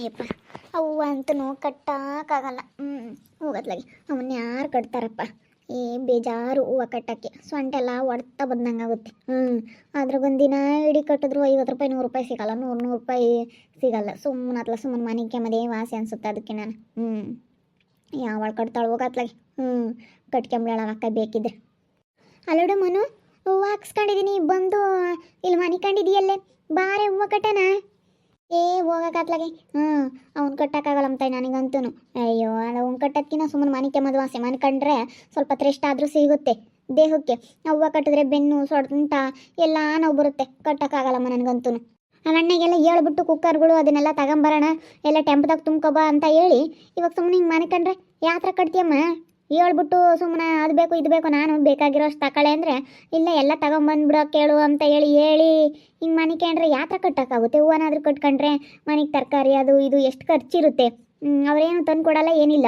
ಏಪ್ಪ ಅವು ಅಂತೂ ಕಟ್ಟಕ್ಕಾಗಲ್ಲ. ಹೋಗತ್ಲಾಗಿ ಅವನ್ನ ಯಾರು ಕಟ್ತಾರಪ್ಪ. ಬೇಜಾರು ಹೂವು ಕಟ್ಟಕ್ಕೆ ಸೊಂಟೆಲ್ಲ ಹೊಡ್ತಾ ಬಂದಂಗಾಗುತ್ತೆ. ಅದ್ರಾಗೊಂದು ದಿನ ಇಡೀ ಕಟ್ಟಿದ್ರು 50 ರೂಪಾಯಿ 100 ರೂಪಾಯಿ ಸಿಗಲ್ಲ, 100 ರೂಪಾಯಿ ಸಿಗಲ್ಲ. ಸುಮ್ಮನೆ ಮನೆಗೆ ಮದೇ ವಾಸಿ ಅನ್ಸುತ್ತೆ. ಅದಕ್ಕೆ ನಾನು ಯಾವಳು ಕಟ್ತಾಳು ಹೋಗತ್ಲಾಗಿ. ಕಟ್ಕೊಂಬಿಡೋಣ ಅಕ್ಕ ಬೇಕಿದ್ರೆ. ಅಲ್ಲೋಡು ಮನು, ಹೂವು ಹಾಕ್ಸ್ಕೊಂಡಿದ್ದೀನಿ, ಬಂದು ಇಲ್ಲಿ ಮನೆ ಕಂಡಿದೀಯಲ್ಲೇ ಬಾರೆ ಹೂವು ಕಟ್ಟಣ. ಹೋಗಕ್ಕಾತ್ಲಾಗೆ. ಅವ್ನು ಕಟ್ಟಕ್ಕಾಗಲ್ಲಂತ ನನಗಂತೂ. ಅಯ್ಯೋ ಅವ್ನು ಕಟ್ಟೋದ್ಕಿನ್ನ ಸುಮ್ಮನೆ ಮನೆ ಕೆಮ್ಮದು ವಾಸೆ ಮನೆ ಕಂಡ್ರೆ ಸ್ವಲ್ಪ ರೆಸ್ಟ್ ಆದರೂ ಸಿಗುತ್ತೆ ದೇಹಕ್ಕೆ. ಹೂವು ಕಟ್ಟಿದ್ರೆ ಬೆನ್ನು ಸೊಂಟ ಎಲ್ಲ ನೋವು ಬರುತ್ತೆ. ಕಟ್ಟಕ್ಕಾಗಲ್ಲಮ್ಮ ನನಗಂತೂ. ಅಣ್ಣಗೆಲ್ಲ ಹೇಳ್ಬಿಟ್ಟು ಕುಕ್ಕರ್ಗಳು ಅದನ್ನೆಲ್ಲ ತಗೊಂಬರೋಣ, ಎಲ್ಲ ಟೆಂಪ್ದಾಗ ತುಂಬ್ಕೊಬಾ ಅಂತ ಹೇಳಿ ಇವಾಗ ಸುಮ್ಮನೆ ಹಿಂಗೆ ಮನೆ ಕಂಡ್ರೆ ಯಾತ್ರ ಕಟ್ತೀಯಮ್ಮ. ಹೇಳ್ಬಿಟ್ಟು ಸುಮ್ಮನೆ ಅದು ಬೇಕು ಇದು ಬೇಕು ನಾನು ಬೇಕಾಗಿರೋ ಅಷ್ಟು ತಗೊಳ್ಳೆ ಅಂದರೆ ಇಲ್ಲ ಎಲ್ಲ ತಗೊಂಬಂದ್ಬಿಡೋ ಕೇಳು ಅಂತ ಹೇಳಿ ಹಿಂಗೆ ಮನೆ ಕಂಡ್ರೆ ಯಾತ್ರ ಕಟ್ಟೋಕ್ಕಾಗುತ್ತೆ. ಹೂವನಾದರೂ ಕಟ್ಕೊಂಡ್ರೆ ಮನೆಗೆ ತರಕಾರಿ ಅದು ಇದು ಎಷ್ಟು ಖರ್ಚಿರುತ್ತೆ. ಅವರೇನು ತಂದು ಕೊಡಲ್ಲ ಏನಿಲ್ಲ.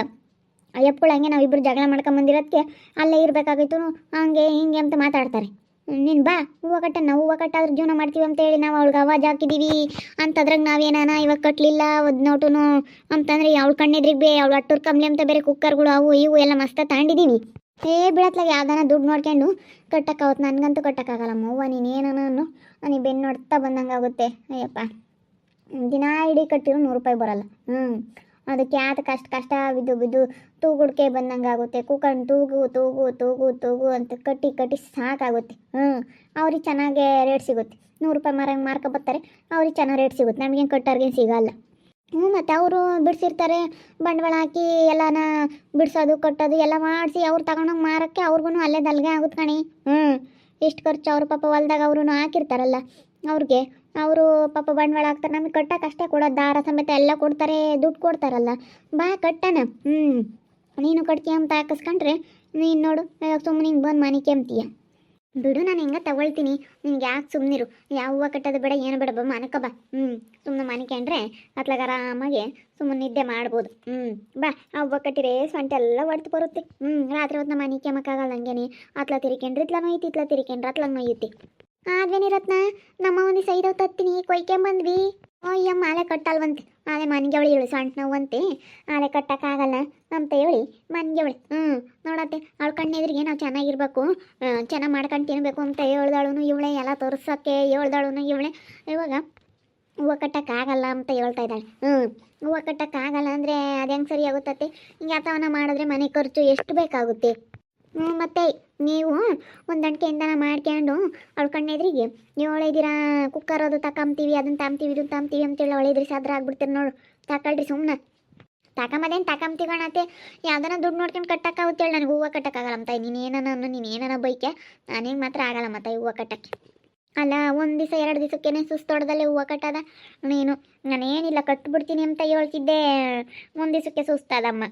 ಅಯ್ಯಪ್ಪಗಳು ಹಂಗೆ ನಾವಿಬ್ಬರು ಜಗಳ ಮಾಡ್ಕೊಂಬಂದಿರೋದಕ್ಕೆ ಅಲ್ಲೇ ಇರಬೇಕಾಗಿತ್ತು ಹಂಗೆ ಹಿಂಗೆ ಅಂತ ಮಾತಾಡ್ತಾರೆ. ನೀನು ಬಾ ಹೂವು ಹೂವು ಕಟ್ಟಾದ್ರೂ ಜೀವನ ಮಾಡ್ತೀವಿ ಅಂತ ಹೇಳಿ ನಾವು ಅವಳಿಗೆ ಅವಾಜ್ ಹಾಕಿದ್ದೀವಿ ಅಂತದ್ರಾಗ ನಾವೇನಾನ ಇವಾಗ ಕಟ್ಟಲಿಲ್ಲ ನೋಟು ಅಂತಂದರೆ ಅವಳು ಕಣ್ಣೆದ್ರಿಗೆ ಅವಳು ಅಟ್ಟೂರು ಕಂಬ್ಲಿ ಅಂತ ಬೇರೆ ಕುಕ್ಕರ್ಗಳು ಅವು ಇವು ಎಲ್ಲ ಮಸ್ತ ತಗೊಂಡಿದ್ದೀವಿ. ಬಿಡತ್ಲಾಗ ಯಾವ್ದಾನ ದುಡ್ಡು ನೋಡ್ಕೊಂಡು ಕಟ್ಟಕ್ಕಾಗುತ್ತೆ. ನನಗಂತೂ ಕಟ್ಟಕ್ಕಾಗಲ್ಲಮ್ಮ ಹೂವು. ನೀನೇನೋ ನನಗೆ ಬೆನ್ನು ನೋಡ್ತಾ ಬಂದಂಗಾಗುತ್ತೆ. ಅಯ್ಯಪ್ಪ ದಿನ ಇಡೀ ಕಟ್ಟಿರೋ 100 ರೂಪಾಯಿ ಬರಲ್ಲ. ಅದಕ್ಕೆ ಯಾತ ಕಷ್ಟ ಬಿದ್ದು ತೂಗುಡ್ಕೆ ಬಂದಂಗಾಗುತ್ತೆ. ಕೂಕೊಂಡು ತೂಗು ಅಂತ ಕಟ್ಟಿ ಸಾಕಾಗುತ್ತೆ. ಅವ್ರಿಗೆ ಚೆನ್ನಾಗೆ ರೇಟ್ ಸಿಗುತ್ತೆ. 100 ರೂಪಾಯಿ ಮಾರ್ಕೊಬರ್ತಾರೆ, ಅವ್ರಿಗೆ ಚೆನ್ನಾಗಿ ರೇಟ್ ಸಿಗುತ್ತೆ. ನಮಗೇನು ಕಟ್ಟೋರ್ಗೇನು ಸಿಗಲ್ಲ. ಮತ್ತು ಅವರು ಬಿಡಿಸಿರ್ತಾರೆ ಬಂಡವಾಳ ಹಾಕಿ ಎಲ್ಲನ ಬಿಡಿಸೋದು ಕಟ್ಟೋದು ಎಲ್ಲ ಮಾಡಿಸಿ ಅವ್ರು ತಗೊಂಡೋಗಿ ಮಾರೋಕ್ಕೆ ಅವ್ರಿಗೂ ಅಲ್ಲೇ ದಲ್ಗೆ ಆಗುತ್ತೆ ಕಣಿ. ಎಷ್ಟು ಖರ್ಚು ಅವ್ರು ಪಾಪ ಹೊಲ್ದಾಗ ಅವರು ಹಾಕಿರ್ತಾರಲ್ಲ ಅವ್ರಿಗೆ. ಅವರು ಪಾಪ ಬಂಡವಾಳ ಹಾಕ್ತಾರೆ. ನಮಗೆ ಕಟ್ಟಕ್ಕೆ ಅಷ್ಟೇ ಕೊಡೋದು, ದಾರ ಸಮೇತ ಎಲ್ಲ ಕೊಡ್ತಾರೆ, ದುಡ್ಡು ಕೊಡ್ತಾರಲ್ಲ. ಬಾ ಕಟ್ಟಣ. ನೀನು ಕಟ್ತೀಯ ಅಂತ ಹಾಕಿಸ್ಕೊಂಡ್ರೆ ನೀನು ನೋಡು ಸುಮ್ಮನೆ ಹಿಂಗೆ ಬಂದು ಮನೆ ಕೆಮ್ತೀಯ. ಬಿಡು ನಾನು ಹೆಂಗೆ ತಗೊಳ್ತೀನಿ, ನಿನ್ಗೆ ಯಾಕೆ ಸುಮ್ಮನಿರು. ಯಾವ ಹೂವು ಕಟ್ಟೋದು ಬೇಡ ಏನು ಬೇಡ ಮನಕ ಬಾ. ಸುಮ್ಮನೆ ಮನಿಕೊಂಡ್ರೆ ಅತ್ಲಾಗ ಆರಾಮಾಗಿ ಸುಮ್ಮನೆ ನಿದ್ದೆ ಮಾಡ್ಬೋದು. ಬಾ ಆ ಹೂವು ಕಟ್ಟಿರೆ ಸೊಂಟ ಎಲ್ಲ ಹೊಡ್ತು ಬರುತ್ತೆ. ರಾತ್ರಿ ಹೊತ್ತು ಮನೆ ಕೆಮ್ಮಕ್ಕಾಗಲ್ಲ. ಹಂಗೇನೆ ಅತ್ಲ ತಿರ್ಕೊಂಡ್ರೆ ಇತ್ಲ ನೋಯ್ತಿ, ಇತ್ಲ ತಿರ್ಕೊಂಡ್ರೆ ಅತ್ಲಾಗ ನೋಯುತ್ತೆ. ಆದ್ವೇನಿರತ್ನ ನಮ್ಮ ಒಂದು ಸೈದವ್ ತತ್ತೀನಿ ಕೊಯ್ಕೊಂಬಂದ್ವಿ. ಅಯ್ಯಮ್ಮ ಆಲೆ ಕಟ್ಟಲ್ವಂತೆ, ಆಲೆ ಮನ್ಗೆವಳಿ ಹೇಳಿ ಸೊಂಟ ನೋವಂತೆ, ಆಲೆ ಕಟ್ಟಕ್ಕಾಗಲ್ಲ ಅಂತ ಹೇಳಿ ಮನ್ಗೆವಳಿ. ನೋಡತ್ತೆ ಅವಳ ಕಣ್ಣೆದ್ರಿಗೆ ನಾವು ಚೆನ್ನಾಗಿರ್ಬೇಕು, ಚೆನ್ನಾಗಿ ಮಾಡ್ಕೊಂಡು ತಿನ್ಬೇಕು ಅಂತ ಹೇಳ್ದಾಳು ಇವಳೆ. ಎಲ್ಲ ತೋರ್ಸೋಕ್ಕೆ ಹೇಳ್ದಾಳು ಇವಳೆ. ಇವಾಗ ಹೂವು ಕಟ್ಟಕ್ಕಾಗಲ್ಲ ಅಂತ ಹೇಳ್ತಾ ಇದ್ದಾಳೆ. ಹೂವು ಕಟ್ಟಕ್ಕಾಗಲ್ಲ ಅಂದರೆ ಅದು ಹೆಂಗೆ ಸರಿ ಆಗುತ್ತತ್ತೆ. ಹಿಂಗೆ ಅಥವನ ಮಾಡಿದ್ರೆ ಮನೆ ಖರ್ಚು ಎಷ್ಟು ಬೇಕಾಗುತ್ತೆ. ಮತ್ತು ನೀವು ಒಂದಂಟಿಕೆಯಿಂದನ ಮಾಡ್ಕೊಂಡು ಅವಳ ಕಣ್ಣೆದ್ರಿಗೆ ನೀವು ಒಳೆದಿರಾ ಕುಕ್ಕರ್ ಅದು ತಕೊಂತೀವಿ ಅದನ್ನು ತಾಂತೀವಿ ಇದನ್ನು ತಾಂತೀವಿ ಅಂತೇಳಿ ಒಳೆದ್ರಿ ಸಾದ್ರ ಆಗ್ಬಿಡ್ತೀರಿ ನೋಡು. ತಗೊಳ್ರಿ ಸುಮ್ಮನೆ ತಕೊಂಬದೇನು ತಕೊಂತೀಗಣತ್ತೆ. ಯಾವ್ದಾನ ದುಡ್ಡು ನೋಡ್ಕೊಂಡು ಕಟ್ಟಕ್ಕಾಗುತ್ತೇಳಿ. ನನಗೆ ಹೂವು ಕಟ್ಟಕ್ಕಾಗಲ್ಲ ಅಂತ ನೀನೇನ ಬೈಕೆ. ನನಗೆ ಮಾತ್ರ ಆಗಲ್ಲ ಮತ್ತೆ ಹೂವು ಕಟ್ಟಕ್ಕೆ. ಅಲ್ಲ ಒಂದು ದಿವಸ 2 ದಿವಸಕ್ಕೇನೆ ಸುಸ್ತೊಡ್ದಲ್ಲೇ ಹೂವು ಕಟ್ಟದ. ನಾನೇನಿಲ್ಲ ಕಟ್ಬಿಡ್ತೀನಿ ಅಂತ ಹೇಳ್ತಿದ್ದೆ, 1 ದಿವಸಕ್ಕೆ ಸುಸ್ತದಮ್ಮ.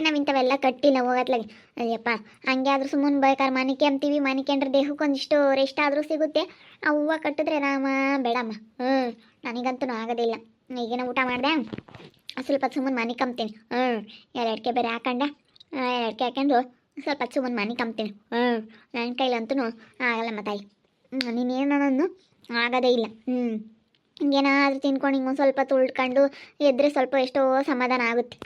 ನಾವು ಇಂಥವೆಲ್ಲ ಕಟ್ಟಿಲ್ಲ ಹೋಗತ್ಲಾಗೆ. ಅಯ್ಯಪ್ಪ ಹಂಗೆ ಆದ್ರೂ ಸುಮ್ಮನೆ ಬೇಕಾದ್ರೆ ಮನಿಕೆ ಅಂತೀವಿ. ಮನಿಕೆಂಡ್ರೆ ದೇಹಕ್ಕೆ ಒಂದಿಷ್ಟು ರೆಸ್ಟ್ ಆದರೂ ಸಿಗುತ್ತೆ. ಆ ಹೂವು ಕಟ್ಟಿದ್ರೆ ರಾಮ ಬೇಡಮ್ಮ. ನನಗಂತೂ ಆಗೋದಿಲ್ಲ. ಈಗೇನೋ ಊಟ ಮಾಡಿದೆ, ಸ್ವಲ್ಪ ಸುಮ್ಮನೆ ಮನೆ ಕಂಬ್ತೀನಿ. ಎರಡೆಡ್ಕೆ ಬೇರೆ ಹಾಕೊಂಡೆ, ಎರಡೆಡ್ಕೆ ಹಾಕೊಂಡು ಸ್ವಲ್ಪ ಸುಮ್ಮನೆ ಮನೆ ಕಂಬ್ತೀನಿ. ನನ್ನ ಕೈಲಂತೂ ಆಗಲ್ಲಮ್ಮ ತಾಯಿ. ನೀನೇನನ್ನು ಆಗೋದೇ ಇಲ್ಲ. ಹಿಂಗೇನಾದ್ರೂ ತಿನ್ಕೊಂಡು ಹಿಂಗೊಂದು ಸ್ವಲ್ಪ ತುಳ್ಕೊಂಡು ಎದ್ರೆ ಸ್ವಲ್ಪ ಎಷ್ಟೋ ಸಮಾಧಾನ ಆಗುತ್ತೆ.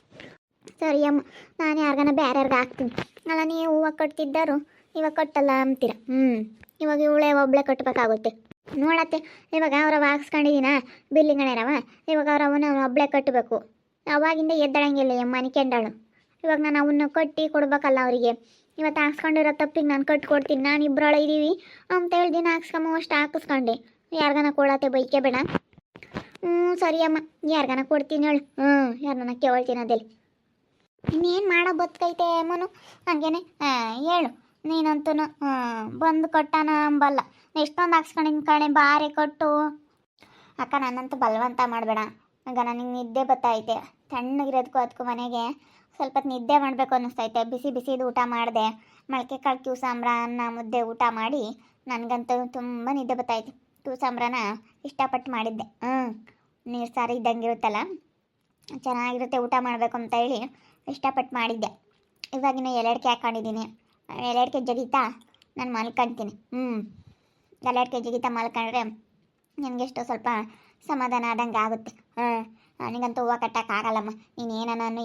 ಸರಿ ಅಮ್ಮ, ನಾನು ಯಾರಿಗಾನ ಬೇರೆಯವ್ರಿಗೆ ಹಾಕ್ತೀನಿ. ಅಲ್ಲ ನೀವು ಹೂವು ಕಟ್ತಿದ್ದರು ಇವಾಗ ಕಟ್ಟಲ್ಲ ಅಂತೀರ. ಇವಾಗ ಇವಳೆ ಒಬ್ಬಳೆ ಕಟ್ಟಬೇಕಾಗುತ್ತೆ. ನೋಡತ್ತೆ ಇವಾಗ ಅವ್ರವ ಹಾಕ್ಸ್ಕೊಂಡಿದ್ದೀನ ಬಿಲ್ಲಿಂಗನೇರವ. ಇವಾಗ ಅವನ ಒಬ್ಬಳೆ ಕಟ್ಟಬೇಕು. ಅವಾಗಿಂದ ಎದ್ದಳಂಗಿಲ್ಲ ಮನಿಕೆಂಡಾಳು. ಇವಾಗ ನಾನು ಅವನ್ನ ಕಟ್ಟಿ ಕೊಡ್ಬೇಕಲ್ಲ ಅವರಿಗೆ. ಇವತ್ತು ಹಾಕ್ಸ್ಕೊಂಡಿರೋ ತಪ್ಪಿಗೆ ನಾನು ಕಟ್ಕೊಡ್ತೀನಿ. ನಾನು ಇಬ್ಬರೊಳ ಇದ್ದೀವಿ ಅಂತ ಹೇಳ್ದಿನ ಹಾಕ್ಸ್ಕೊಂಬ ಅಷ್ಟು ಹಾಕಿಸ್ಕೊಂಡೆ. ಯಾರಿಗಾನ ಕೊಡತ್ತೆ ಬೈಕೆ ಬೇಡ. ಸರಿ ಅಮ್ಮ, ಯಾರಿಗಾನ ಕೊಡ್ತೀನಿ ಹೇಳು. ಯಾರನ್ನ ಕೇಳ್ತೀನಿ ಅದಲ್ಲಿ. ಇನ್ನೇನು ಮಾಡೋ ಬದುಕೈತೆ ಮನು. ಹಂಗೇನೆ ಹೇಳು ನೀನಂತೂ ಬಂದು ಕಟ್ಟಾನ ಅಂಬಲ್ಲ. ಎಷ್ಟೊಂದು ಹಾಕ್ಸ್ಕೊಂಡಿನ ಕಣೆ ಬಾರಿ ಕಟ್ಟು. ಅಕ್ಕ ನನ್ನಂತೂ ಬಲವಂತ ಮಾಡಬೇಡ. ಆಗ ನನಗೆ ನಿದ್ದೆ ಬತ್ತೈತೆ. ತಣ್ಣಗಿರೋದಕ್ಕೂ ಅದಕ್ಕೂ ಮನೆಗೆ ಸ್ವಲ್ಪ ನಿದ್ದೆ ಮಾಡಬೇಕು ಅನ್ನಿಸ್ತೈತೆ. ಬಿಸಿ ಬಿಸಿದು ಊಟ ಮಾಡಿದೆ. ಮೊಳಕೆ ಕಾಳು ಕ್ಯೂ ಸಾಂಬ್ರ ಅನ್ನ ಮುದ್ದೆ ಊಟ ಮಾಡಿ ನನಗಂತೂ ತುಂಬ ನಿದ್ದೆ ಬತ್ತೈತೆ. ಕ್ಯೂ ಸಾಂಬ್ರನ ಇಷ್ಟಪಟ್ಟು ಮಾಡಿದ್ದೆ. ನೀರು ಸಾರು ಇದ್ದಂಗಿರುತ್ತಲ್ಲ, ಚೆನ್ನಾಗಿರುತ್ತೆ ಊಟ ಮಾಡಬೇಕು ಅಂತ ಹೇಳಿ ಇಷ್ಟಪಟ್ಟು ಮಾಡಿದ್ದೆ. ಇವಾಗಿನ ಎಲೆಡ್ಕೆ ಹಾಕ್ಕೊಂಡಿದ್ದೀನಿ. ಎಲೆಡ್ಕೆ ಜಗಿತಾ ನಾನು ಮಲ್ಕೊಳ್ತೀನಿ. ಎಲೆಡ್ಕೆ ಜಗಿತಾ ಮಲ್ಕೊಂಡ್ರೆ ನನಗೆಷ್ಟು ಸ್ವಲ್ಪ ಸಮಾಧಾನ ಆದಂಗೆ ಆಗುತ್ತೆ. ನನಗಂತೂ ಹೂವು ಕಟ್ಟಕ್ಕಾಗಲ್ಲಮ್ಮ. ನೀನು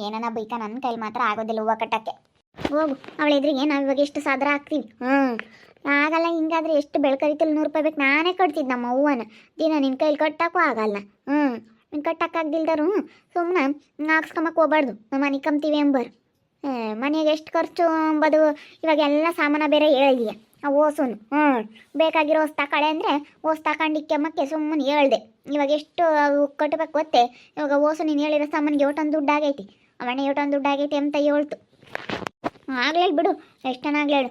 ಏನನ ಬೈಕ ನನ್ನ ಕೈಲಿ ಮಾತ್ರ ಆಗೋದಿಲ್ಲ ಹೂವು ಕಟ್ಟಕ್ಕೆ. ಹೋಗು, ಅವಳ ಎದುರಿಗೆ ನಾವು ಇವಾಗ ಎಷ್ಟು ಸಾದ್ರ ಹಾಕ್ತೀವಿ. ಆಗಲ್ಲ. ಹಿಂಗಾದ್ರೆ ಎಷ್ಟು ಬೆಳ್ಕರಿತಲ್ಲಿ 100 ರೂಪಾಯಿ ಬೇಕು, ನಾನೇ ಕಟ್ತಿದ್ದು ನಮ್ಮ ಹೂವನ. ದಿನ ನಿನ್ನ ಕೈಲಿ ಕಟ್ಟಕ್ಕೂ ಆಗಲ್ಲ. ನೀನು ಕಟ್ಟಕ್ಕಾಗ್ದಿಲ್ದರು ಸುಮ್ಮನೆ ಹಾಕ್ಸ್ಕೊಂಬಕ್ಕೆ ಹೋಗ್ಬಾರ್ದು. ನಮ್ಮ ಮನೆ ಕಂಬ್ತೀವಿ ಎಂಬರು. ಮನೆಗೆ ಎಷ್ಟು ಖರ್ಚು ಅಂಬೋದು ಇವಾಗ ಎಲ್ಲ ಸಾಮಾನು ಬೇರೆ ಹೇಳಿದೀಯ. ಆ ಓಸುನು ಬೇಕಾಗಿರೋ ಹೊಸ ತಗೊಳ್ಳೆ ಅಂದರೆ ಓಸ್ ತಗೊಂಡಿಕ್ಕಮ್ಮಕ್ಕೆ ಸುಮ್ಮನೆ ಹೇಳ್ದೆ. ಇವಾಗ ಎಷ್ಟು ಕಟ್ಟಬೇಕು ಗೊತ್ತೇ. ಇವಾಗ ಓಸು ನೀನು ಹೇಳಿರೋ ಸಾಮಾನಿಗೆ ಒಟ್ಟೊಂದು ದುಡ್ಡು ಆಗೈತಿ. ಅವಣ್ಣ ಒಟ್ಟೊಂದು ದುಡ್ಡು ಆಗೈತಿ ಅಂತ ಹೇಳ್ತು. ಆಗ್ಲೇಳು ಬಿಡು, ಎಷ್ಟು ಚೆನ್ನಾಗ್ಲೇಳು.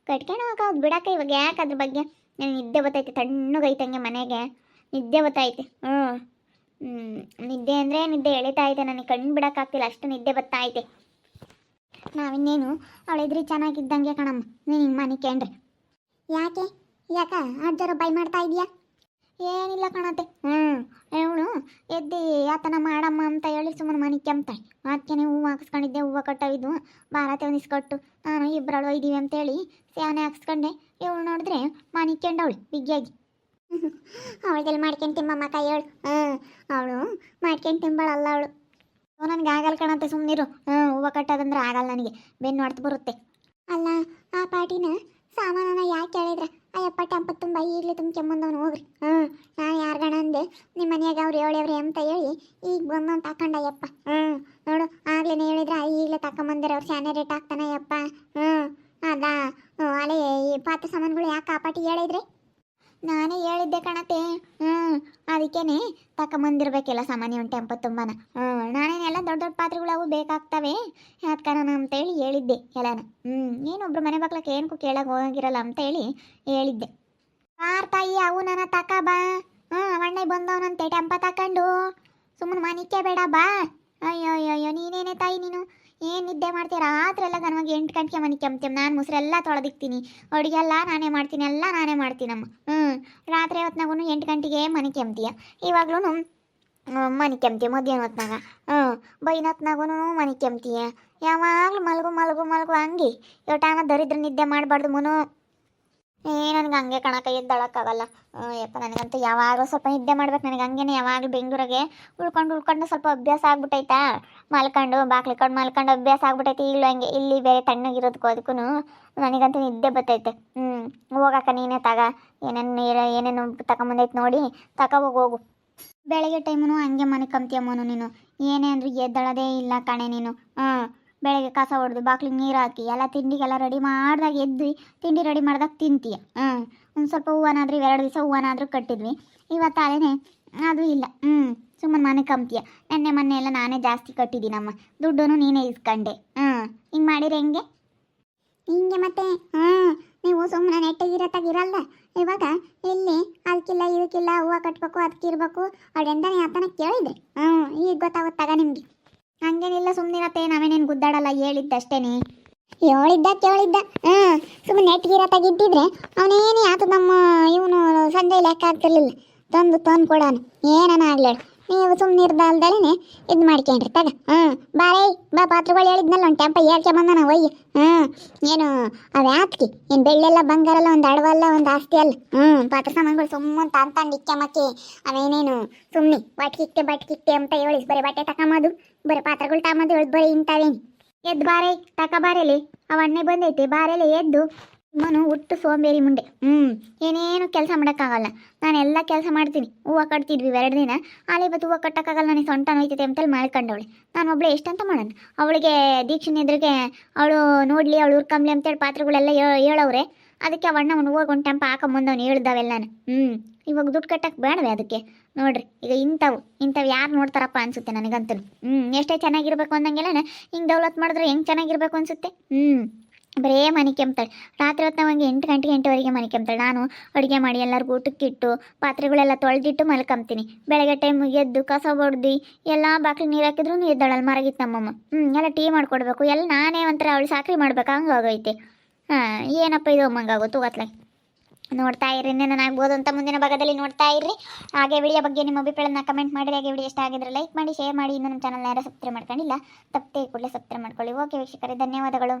ಕಟ್ಕೊಂಡು ಹೋಗೋದು ಬಿಡಕ್ಕೆ. ಇವಾಗ ಯಾಕೆ ಅದ್ರ ಬಗ್ಗೆ ನನಗೆ ನಿದ್ದೆ ಬತ್ತೈತೆ. ತಣ್ಣಗೈತಂಗೆ ಮನೆಗೆ ನಿದ್ದೆ ಬತ್ತೈತೆ. ನಿದ್ದೆ ಅಂದರೆ ನಿದ್ದೆ ಎಳಿತಾ ಐತೆ. ನನಗೆ ಕಣ್ಣು ಬಿಡೋಕ್ಕಾಗ್ತಿಲ್ಲ, ಅಷ್ಟು ನಿದ್ದೆ ಬತ್ತಾ ಐತೆ. ನಾವಿನ್ನೇನು ಅವಳಿದ್ರಿ ಚೆನ್ನಾಗಿದ್ದಂಗೆ ಕಣಮ್ಮ. ನೀನು ಹಿಂಗೆ ಮನಿಕೇನ್ರಿ ಯಾಕ ಅಜ್ಜರ ಬೈ ಮಾಡ್ತಾ ಇದೀಯಾ? ಏನಿಲ್ಲ ಕಣತೆ. ಇವಳು ಎದ್ದು ಯಾತನ ಮಾಡಮ್ಮ ಅಂತ ಹೇಳಿ ಸುಮ್ಮನೆ ಮನಿಕೆಂಬ್ತಾಳೆ. ಅದಕ್ಕೆ ಹೂವು ಹಾಕ್ಸ್ಕೊಂಡಿದ್ದೆ, ಹೂವು ಕಟ್ಟವಿದ್ದು ಭಾರತ ಒಂದಿಸ್ಕೊಟ್ಟು ನಾನು ಇಬ್ಬರಳು ಒಯ್ದೀವಿ ಅಂತೇಳಿ ಸೇವನೆ ಹಾಕ್ಸ್ಕೊಂಡೆ. ಇವಳು ನೋಡಿದ್ರೆ ಮನಿಕೆಂಡವಳು ಬಿಗ್ಗಿಯಾಗಿ. ಅವಳಿಗೆಲ್ಲ ಮಾಡ್ಕೊಂಡು ತಿಮ್ಮಮ್ಮ ಕೈ ಹೇಳು. ಅವಳು ಮಾಡ್ಕೊಂಡು ತಿಂಬಾಳಲ್ಲ ಅವಳು. ನನಗೆ ಆಗಲ್ಲ ಕಣಂತೆ, ಸುಮ್ಮನಿರು. ಹೂವು ಕಟ್ಟೋದಂದ್ರೆ ಆಗಲ್ಲ ನನಗೆ, ಬೆನ್ನು ಹೊಡ್ತು ಬರುತ್ತೆ. ಅಲ್ಲ, ಆ ಪಾಟಿನ ಸಾಮಾನ ಯಾಕೆ ಹೇಳಿದ್ರೆ ಅಯ್ಯಪ್ಪ ಟೆಂಪ ತುಂಬ ಈಗಲೇ ತುಂಬ್ಕೊಂಬಂದವನು ಹೋಗ್ರಿ. ನಾನು ಯಾರ್ಗಣ ಅಂದೆ ನಿಮ್ಮ ಮನೆಯಾಗ ಅವ್ರು ಹೇಳವ್ರಿ ಅಂತ ಹೇಳಿ ಈಗ ಬಂದವನು ತಕೊಂಡಯ್ಯಪ್ಪ. ನೋಡು, ಆಗ್ಲೇ ಹೇಳಿದ್ರೆ ಈಗಲೇ ತಕೊಂಬಂದಿರ ಅವ್ರು ಸ್ಯಾನೆ ರೇಟ್ ಹಾಕ್ತಾನಯ್ಯಪ್ಪ. ಅದಾ ಅಲ್ಲೇ ಈ ಪಾತ್ರ ಸಾಮಾನುಗಳು ಯಾಕೆ ಆ ಪಾಟಿ ಹೇಳಿದ್ರೆ ನಾನೇ ಹೇಳಿದ್ದೆ ಕಣತೆ. ಅದಕ್ಕೇನೆ ತಕೊಂಬಂದಿರ್ಬೇಕೆಲ್ಲ ಸಾಮಾನ್ಯ ಒಂದು ಟೆಂಪ ತುಂಬಾನ. ನಾನೇನೆಲ್ಲ ದೊಡ್ಡ ದೊಡ್ಡ ಪಾತ್ರೆಗಳು ಅವು ಬೇಕಾಗ್ತವೆ ಯಾತ್ಕಾರಣ ಅಂತೇಳಿ ಹೇಳಿದ್ದೆ ಎಲ್ಲಾನ. ಏನೊಬ್ರು ಮನೆ ಬಾಕ್ಲಕ್ಕೆ ಏನಕ್ಕೂ ಕೇಳಕ್ಕೆ ಹೋಗಿರಲ್ಲ ಅಂತೇಳಿ ಹೇಳಿದ್ದೆ. ಯಾರ ತಾಯಿ ಅವು ನನ್ನ ತಕ ಬಾ. ಅಣ್ಣೆ ಬಂದವನಂತೆ ಟೆಂಪ ತಕೊಂಡು ಸುಮ್ಮನೆ ಮನಿಕೆ ಬೇಡ ಬಾ. ಅಯ್ಯೋ ನೀನೇನೆ ತಾಯಿ ನೀನು ಏನು ನಿದ್ದೆ ಮಾಡ್ತೀಯ? ರಾತ್ರಿ ಎಲ್ಲ ಗನವಾಗಿ 8 ಗಂಟೆಗೆ ಮನೆ ಕೆಮ್ತೀವಿ. ನಾನು ಮೊಸರೆಲ್ಲ ತೊಳೆದಿಕ್ತೀನಿ, ಅಡುಗೆ ಎಲ್ಲ ನಾನೇ ಮಾಡ್ತೀನಿ, ಎಲ್ಲ ನಾನೇ ಮಾಡ್ತೀನಮ್ಮ. ರಾತ್ರಿ ಹೊತ್ನಾಗೂ 8 ಗಂಟೆಗೆ ಮನೆ ಕೆಮ್ತೀಯ. ಇವಾಗ್ಲೂ ಮನೆ ಕೆಮ್ತೀಯ. ಮಧ್ಯಾಹ್ನ ಹೊತ್ನಾಗ ಬೈನ ಹೊತ್ನಾಗೂ ಮನೆ ಕೆಮ್ತೀಯ. ಯಾವಾಗಲೂ ಮಲಗು ಹಂಗೆ ಯೋಟಾನ ದರಿದ್ರ ನಿದ್ದೆ ಮಾಡಬಾರ್ದು ಮುನು. ನನಗೆ ಹಂಗೆ ಕಣಕ ಎದ್ದಳಕ್ಕಾಗಲ್ಲ. ಯಪ್ಪ ನನಗಂತೂ ಯಾವಾಗಲೂ ಸ್ವಲ್ಪ ನಿದ್ದೆ ಮಾಡ್ಬೇಕು. ನನಗೆ ಹಂಗೇನೆ ಯಾವಾಗಲೂ ಬೆಂಗಳೂರಾಗೆ ಉಳ್ಕೊಂಡು ಸ್ವಲ್ಪ ಅಭ್ಯಾಸ ಆಗ್ಬಿಟ್ಟೈತಾ. ಬಾಕ್ಲಿಕೊಂಡು ಮಲ್ಕೊಂಡು ಅಭ್ಯಾಸ ಆಗ್ಬಿಟ್ಟೈತಿ. ಈಗಲೂ ಹಂಗೆ ಇಲ್ಲಿ ಬೇರೆ ತಣ್ಣಗಿರೋದಕ್ಕೂ ಅದಕ್ಕೂ ನನಗಂತೂ ನಿದ್ದೆ ಬರ್ತೈತೆ. ಹೋಗಕ್ಕ ನೀನೇ ಏನೇನು ತಗೊಂಬಂದೈತೆ ನೋಡಿ ಹೋಗು. ಬೆಳಗ್ಗೆ ಟೈಮು ಹಂಗೆ ಮನೆ ಕಂಬ್ತೀಯಮ್ಮನು ನೀನು. ಏನೇ ಅಂದ್ರೂ ಎದ್ದಳೋದೇ ಇಲ್ಲ ಕಣೆ ನೀನು. ಬೆಳಗ್ಗೆ ಕಸ ಹೊಡೆದು ಬಾಕ್ಲಿಗೆ ನೀರು ಹಾಕಿ ಎಲ್ಲ ತಿಂಡಿಗೆಲ್ಲ ರೆಡಿ ಮಾಡಿದಾಗ ಎದ್ದು ತಿಂಡಿ ರೆಡಿ ಮಾಡಿದಾಗ ತಿಂತೀಯ. ಒಂದು ಸ್ವಲ್ಪ ಹೂವನಾದ್ರೂ 2 ದಿವಸ ಹೂವನಾದರೂ ಕಟ್ಟಿದ್ವಿ. ಇವತ್ತು ಅದೇನೆ ಅದು ಇಲ್ಲ. ಸುಮ್ಮನೆ ಮನೆ ಕಂಬ್ತೀಯ. ಮೊನ್ನೆ ಎಲ್ಲ ನಾನೇ ಜಾಸ್ತಿ ಕಟ್ಟಿದ್ದೀನಮ್ಮ. ದುಡ್ಡು ನೀನೇ ಇಸ್ಕೊಂಡೆ. ಹಿಂಗೆ ಮಾಡಿದ್ರೆ ಹಿಂಗೆ ಮತ್ತೆ ನೀವು ಸುಮ್ಮನೆ ನೆಟ್ಟಗಿರತ್ತಾಗಿರಲ್ಲ. ಇವಾಗ ಇಲ್ಲಿ ಅದಕ್ಕಿಲ್ಲ ಇದಕ್ಕಿಲ್ಲ ಹೂವು ಕಟ್ಬೇಕು ಅದಕ್ಕಿರ್ಬೇಕು ಅವಳೆಂದಾನೆ ಆತನ ಕೇಳಿದ್ರಿ. ಈಗ ಗೊತ್ತಾಗುತ್ತಾಗ ನಿಮಗೆ. ಹಂಗೇನಿಲ್ಲ, ಸುಮ್ಮನಿರತ್ತೆ. ನಾವೇನೇನು ಗುದ್ದಾಡಲ್ಲ, ಹೇಳಿದ್ದಷ್ಟೇನೆ. ಕೇಳಿದ್ದ ಸುಮ್ಮನೆ ನೆಟ್ಗಿರತ್ತಾಗಿದ್ದಿದ್ರೆ ಅವನೇನೇ ಆತು ನಮ್ಮ ಇವನು ಸಂಜೆ ಲೆಕ್ಕ ಆಗ್ತಿರ್ಲಿಲ್ಲ. ತಂದು ಕೊಡೋಣ ಏನನ ಆಗ್ಲೇಳು. ನೀವು ಸುಮ್ಮನೆ ಇರ್ದಲ್ದಲೇ ಇದು ಮಾಡ್ಕೊಂಡ್ರಿ ತಗ. ಬಾರೇ ಬಾ, ಪಾತ್ರೆಗಳು ಹೇಳಿದ್ನಲ್ಲ ಒಂದು ಟೆಂಪ ಏರ್ಕೆ ಬಂದನ ಒಯ್ಯಿ. ಏನು ಅದು ಆತ್ಕಿ ಏನು ಬೆಳ್ಳೆಲ್ಲ ಬಂಗಾರಲ್ಲ, ಒಂದು ಅಡವಲ್ಲ, ಒಂದು ಆಸ್ತಿ ಅಲ್ಲ. ಪಾತ್ರೆ ಸಾಮಾನುಗಳು ಸುಮ್ಮನೆ ತಂದು ಇಕ್ಕಮಕ್ಕಿ ಅವೇನೇನು ಸುಮ್ಮನೆ ಬಟ್ಕಿಟ್ಟೆ ಅಂತ ಹೇಳಿ ಬರೀ ಬಟ್ಟೆ ತಗೊಂಬದು, ಬರೀ ಪಾತ್ರೆಗಳು ತಗೊಂಬದು ಹೇಳಿ ಬರೀ ಇಂಥವೇನು. ಎದ್ದು ಬಾರೇ ಬಾರೇಲಿ, ಅವಣ್ಣೆ ಬಂದೈತೆ ಬಾರೇಲಿ ಎದ್ದು. ಮನು ಹುಟ್ಟು ಸೋಂಬೇರಿ ಮುಂಡೆ. ಏನೇನು ಕೆಲಸ ಮಾಡೋಕ್ಕಾಗಲ್ಲ. ನಾನೆಲ್ಲ ಕೆಲಸ ಮಾಡ್ತೀನಿ. ಹೂವು ಕಟ್ತಿದ್ವಿ 2 ದಿನ. ಅಲ್ಲಿ ಇವತ್ತು ಹೂವು ಕಟ್ಟೋಕ್ಕಾಗಲ್ಲ, ನನಗೆ ಸೊಂಟ ನೋಯ್ತೈತೆ ಅಂತೇಳಿ ಮಾಡ್ಕೊಂಡವಳೆ. ನಾನು ಒಬ್ಬಳೆ ಎಷ್ಟಂತ ಮಾಡೋಣ. ಅವಳಿಗೆ ದೀಕ್ಷಿನ ಎದುರಿಗೆ ಅವಳು ನೋಡಲಿ, ಅವಳು ಉರ್ಕಂಬ್ಲಿ ಅಂತೇಳಿ ಪಾತ್ರೆಗಳೆಲ್ಲ ಹೇಳವ್ರೆ. ಅದಕ್ಕೆ ಅವಣ್ಣ ಅವ್ನು ಹೋಗಿ ಒಂದು ಟೆಂಪ ಹಾಕೊಂಬಂದವ್ನು ಹೇಳ್ದವೆಲ್ಲಾನು. ಇವಾಗ ದುಡ್ಡು ಕಟ್ಟಕ್ಕೆ ಬೇಡವೆ ಅದಕ್ಕೆ. ನೋಡ್ರಿ ಈಗ ಇಂಥವು ಯಾರು ನೋಡ್ತಾರಪ್ಪ ಅನ್ಸುತ್ತೆ ನನಗಂತೂ. ಎಷ್ಟೇ ಚೆನ್ನಾಗಿರ್ಬೇಕು ಅಂದಂಗೆಲ್ಲ ಹಿಂಗೆ ಡೆವಲಪ್ ಮಾಡಿದ್ರೆ ಹೆಂಗೆ ಚೆನ್ನಾಗಿರ್ಬೇಕು ಅನ್ಸುತ್ತೆ. ಬರೇ ಮನೆ ಕೆಮ್ತಾಳೆ. ರಾತ್ರಿ ಹೊತ್ತು ನಾವಂಗೆ 8 ಗಂಟೆಗೆ 8ವರೆಗೆ ಮನೆ ಕೆಮ್ತಾಳೆ. ನಾನು ಅಡುಗೆ ಮಾಡಿ ಎಲ್ಲರಿಗೂ ಊಟಕ್ಕಿಟ್ಟು ಪಾತ್ರೆಗಳೆಲ್ಲ ತೊಳೆದಿಟ್ಟು ಮಲ್ಕೊಂತೀನಿ. ಬೆಳಗ್ಗೆ ಟೈಮ್ ಎದ್ದು ಕಸ ಹೊಡ್ದು ಎಲ್ಲ ಬಾಕ್ಲಿಗೆ ನೀರು ಹಾಕಿದ್ರು ಎದ್ದಾಳಲ್ಲಿ ಮರಗಿತ್ತು ನಮ್ಮಮ್ಮ. ಎಲ್ಲ ಟೀ ಮಾಡಿಕೊಡ್ಬೇಕು, ಎಲ್ಲ ನಾನೇ ಒಂಥರ ಅವಳು ಸಾಕ್ರಿ ಮಾಡ್ಬೇಕು ಹಂಗಾಗೈತೆ. ಏನಪ್ಪ ಇದು ಅಮ್ಮಂಗಾಗೋತು ಗೊತ್ತಲಾಗಿ. ನೋಡ್ತಾ ಇರ್ರಿ, ನನಗಾಗ್ಬೋದು ಅಂತ ಮುಂದಿನ ಭಾಗದಲ್ಲಿ ನೋಡ್ತಾ ಇರ್ರಿ. ಹಾಗೆ ವಿಡಿಯೋ ಬಗ್ಗೆ ನಿಮ್ಮ ಅಭಿಪ್ರಾಯನ ಕಮೆಂಟ್ ಮಾಡಿ. ಹಾಗೆ ವಿಡಿಯೋ ಇಷ್ಟ ಆಗಿದ್ರೆ ಲೈಕ್ ಮಾಡಿ, ಶೇರ್ ಮಾಡಿ. ಇನ್ನೂ ನಮ್ಮ ಚಾನಲ್ನ ಯಾರು ಸಬ್ಸ್ಕ್ರೈಬ್ ಮಾಡ್ಕೊಂಡಿಲ್ಲ ತಪ್ಪೇ ಕೂಡಲೇ ಸಬ್ಸ್ಕ್ರೈಬ್ ಮಾಡ್ಕೊಳ್ಳಿ. ಓಕೆ ವೀಕ್ಷಕರೇ, ಧನ್ಯವಾದಗಳು.